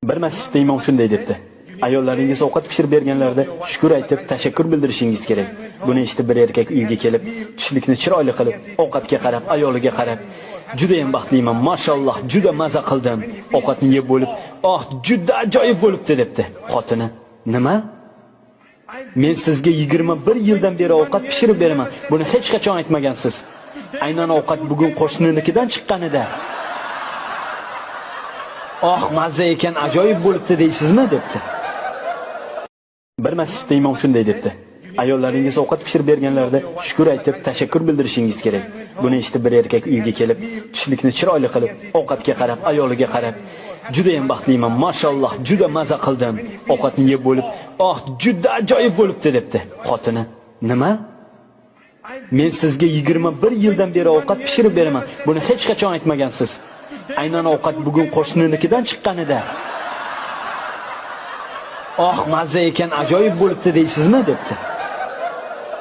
Bir masjidda imom shunday debdi: ayollaringiz ovqat pishirib berganlarida shukr aytib, tashakkur bildirishingiz kerak. Buni eshitib bir erkak uyga kelib, tushlikni chiroyli qilib, ovqatga qarab, ayoliga qarab, juda ham baxtliman, mashalloh, juda maza qildim. Ovqatni yeb bo'lib, "Oh, juda ajoyib bo'libdi" debdi. Xotini: "Nima? Men sizga 21 yildan beri ovqat pishirib beraman. Buni hech qachon aytmagansiz. Aynan ovqat bugun qo'shninikidan chiqqanida. Oh, mazza ekan, ajoyib bo'libdi deysizmi?" debdi. Bir masjidda imom shunday debdi: ayollaringiz ovqat pishirib berganlarida shukr aytib, tashakkur bildirishingiz kerak. Buni eshitib bir erkak uyga kelib, tushlikni chiroyli qilib, ovqatga qarab, ayoliga qarab, "Juda ham baxtliman, mashalloh, juda maza qildim. Ovqatni yeb bo'lib, "Oh, juda ajoyib bo'libdi" debdi. Xotini: "Nima? Men sizga 21 yildan beri ovqat pishirib beraman. Buni hech qachon aytmagansiz. Aynan ovqat bugun qo'shninikidan chiqqanida. Oh, mazza ekan, ajoyib bo'libdi deysizmi?" debdi.